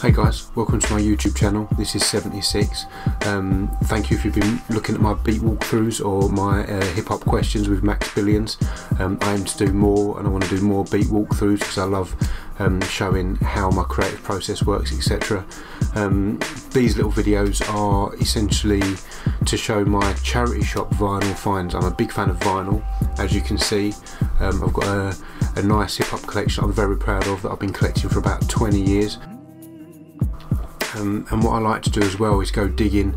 Hey guys, welcome to my YouTube channel. This is SVNTY6. Thank you if you've been looking at my beat walkthroughs or my hip hop questions with Max Billions. I aim to do more, and I want to do more beat walkthroughs because I love showing how my creative process works, etc. These little videos are essentially to show my charity shop vinyl finds. I'm a big fan of vinyl, as you can see. I've got a nice hip hop collection I'm very proud of that I've been collecting for about 20 years. And what I like to do as well is go digging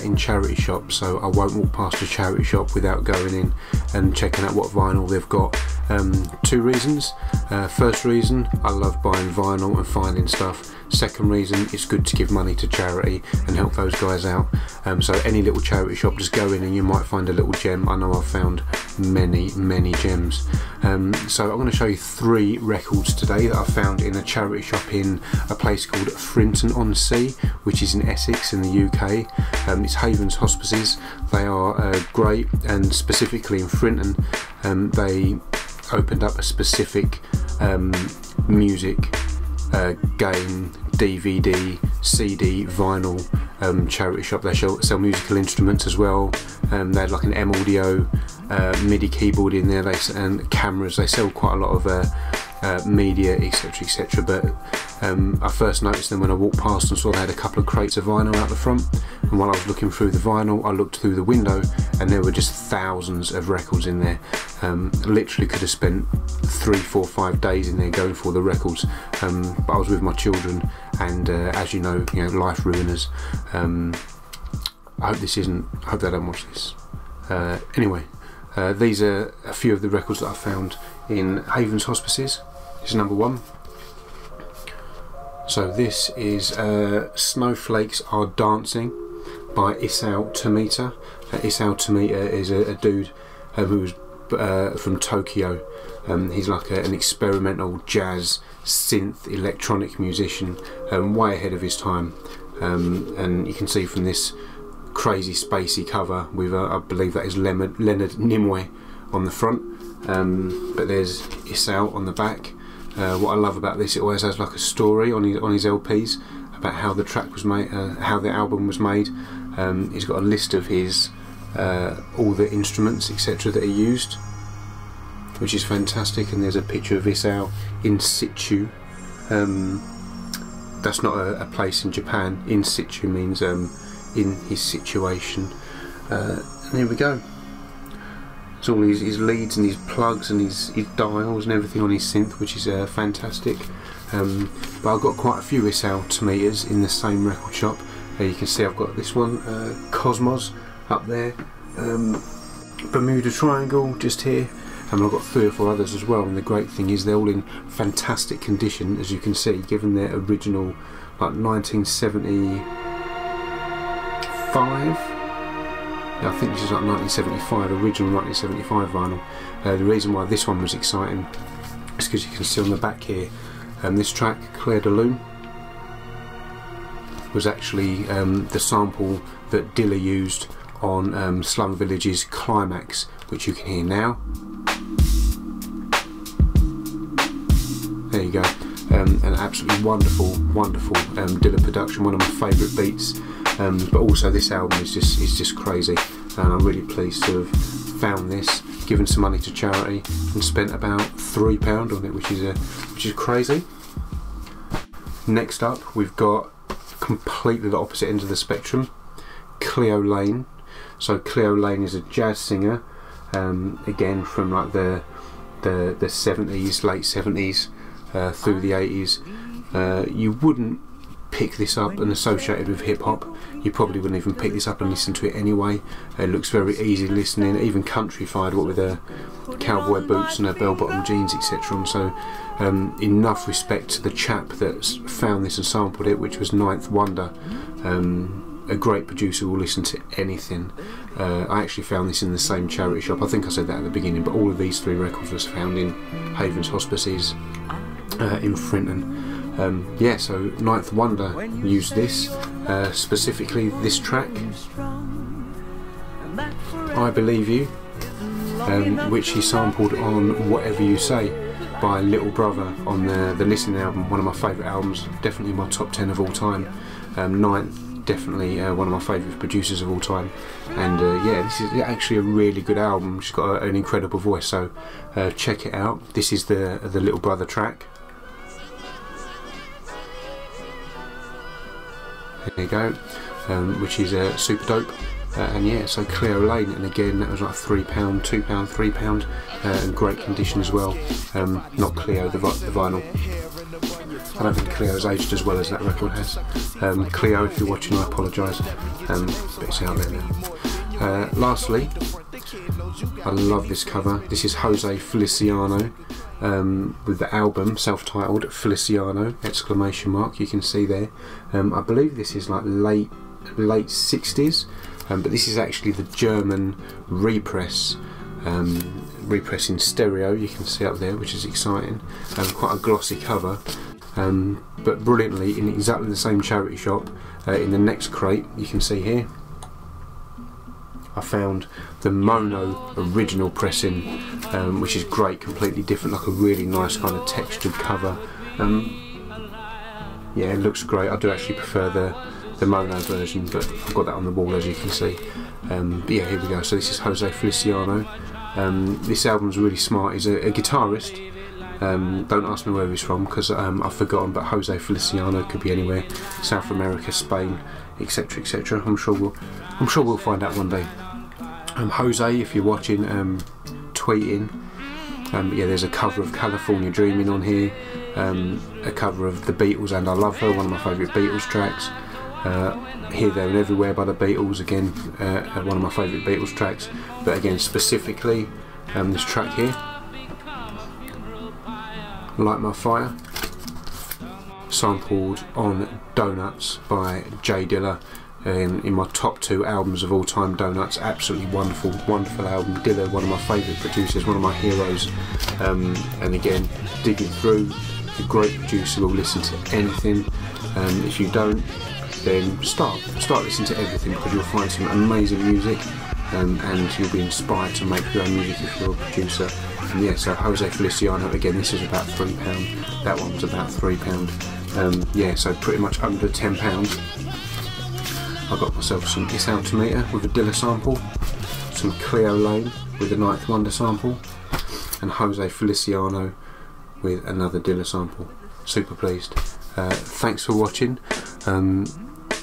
in charity shops, so I won't walk past a charity shop without going in and checking out what vinyl they've got. Two reasons. First reason, I love buying vinyl and finding stuff. Second reason, it's good to give money to charity and help those guys out. So any little charity shop, just go in and you might find a little gem. I know I've found many gems. So I'm going to show you 3 records today that I found in a charity shop in a place called Frinton-On-Sea, which is in Essex in the UK. It's Haven's Hospices. They are great, and specifically in Frinton they opened up a specific music game, DVD, CD, vinyl charity shop. They sell musical instruments as well. They had like an M audio, MIDI keyboard in there, and cameras. They sell quite a lot of media, etc. But I first noticed them when I walked past and saw they had a couple of crates of vinyl out the front, and while I was looking through the vinyl I looked through the window and there were just thousands of records in there. Literally could have spent 3, 4, 5 days in there going for the records, but I was with my children, and as you know, life ruiners. I hope they don't watch this. Anyway, these are a few of the records that I found in Haven's Hospices. This is number 1. So this is Snowflakes Are Dancing by Isao Tomita. Isao Tomita is a dude who was from Tokyo. He's like an experimental jazz, synth, electronic musician, way ahead of his time. And you can see from this crazy spacey cover with I believe that is Leonard Nimoy on the front, but there's Isao on the back. What I love about this, it always has like a story on his LPs about how the track was made, how the album was made. He's got a list of his all the instruments, etc. that he used, which is fantastic. And there's a picture of Isao in situ. That's not a place in Japan. In situ means in his situation. And here we go. It's all his leads and his plugs and his dials and everything on his synth, which is fantastic. But I've got quite a few Isao Tomitas in the same record shop. You can see I've got this one, Cosmos, up there, Bermuda Triangle just here, and I've got 3 or 4 others as well. And the great thing is they're all in fantastic condition, as you can see, given their original like 1975. I think this is like 1975, original 1975 vinyl. The reason why this one was exciting is because you can see on the back here, this track, Clair de Lune, was actually the sample that Dilla used on Slum Village's Climax, which you can hear now. There you go. An absolutely wonderful Dilla production, one of my favourite beats. But also this album is just crazy, and I'm really pleased to have found this, given some money to charity, and spent about £3 on it, which is crazy. Next up, we've got completely the opposite end of the spectrum, Cleo Laine. So Cleo Laine is a jazz singer, again from like the 70s, late 70s through the 80s. You wouldn't pick this up and associate it with hip hop. You probably wouldn't even pick this up and listen to it anyway. It looks very easy listening, even countrified, what with her cowboy boots and her bell-bottom jeans, etc. And so enough respect to the chap that's found this and sampled it, which was Ninth Wonder, a great producer who will listen to anything. I actually found this in the same charity shop. I think I said that at the beginning, but all of these 3 records was found in Haven's Hospices in Frinton. Yeah, so Ninth Wonder used this, specifically this track, I Believe You, which he sampled on Whatever You Say. by Little Brother on the Listening album, one of my favourite albums, definitely my top 10 of all time. Ninth, definitely one of my favourite producers of all time, and yeah, this is actually a really good album. She's got an incredible voice, so check it out. This is the Little Brother track. There you go, which is super dope. And yeah, so Cleo Laine, and again that was like £3, £2, £3, and great condition as well. Not Cleo, the vinyl. I don't think Cleo's aged as well as that record has. Cleo, if you're watching, I apologise, but it's out there now. Lastly, I love this cover. This is Jose Feliciano with the album self-titled Feliciano ! You can see there. I believe this is like late 60s. But this is actually the German repress in stereo, you can see up there, which is exciting. Quite a glossy cover, but brilliantly in exactly the same charity shop. In the next crate, you can see here, I found the mono original pressing, which is great, completely different, like a really nice kind of textured cover. Yeah, it looks great. I do actually prefer the mono version, but I've got that on the wall, as you can see. But yeah, here we go. So this is Jose Feliciano. This album's really smart. He's a guitarist. Don't ask me where he's from, because I've forgotten, but Jose Feliciano could be anywhere, South America, Spain, etc, etc. I'm sure we'll find out one day. Jose, if you're watching, tweet in. Yeah, there's a cover of California Dreaming on here, a cover of The Beatles and I Love Her, one of my favourite Beatles tracks. Here, There and Everywhere by the Beatles, again one of my favourite Beatles tracks, but again specifically this track here, Light My Fire, sampled on Donuts by Dilla, in my top 2 albums of all time. Donuts, absolutely wonderful album. Dilla, one of my favourite producers, one of my heroes, and again, digging through, a great producer, will listen to anything. If you don't, then start listening to everything, because you'll find some amazing music, and you'll be inspired to make your own music if you're a producer. And yeah, so Jose Feliciano, again, this is about £3, that one was about £3. Yeah, so pretty much under £10. I got myself some Isao Tomita with a Dilla sample, some Cleo Laine with a Ninth Wonder sample, and Jose Feliciano with another Dilla sample. Super pleased. Thanks for watching.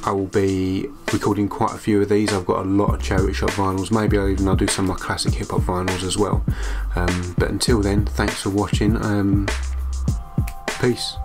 I will be recording quite a few of these. I've got a lot of charity shop vinyls. Maybe I'll do some of my classic hip hop vinyls as well. But until then, thanks for watching. Peace.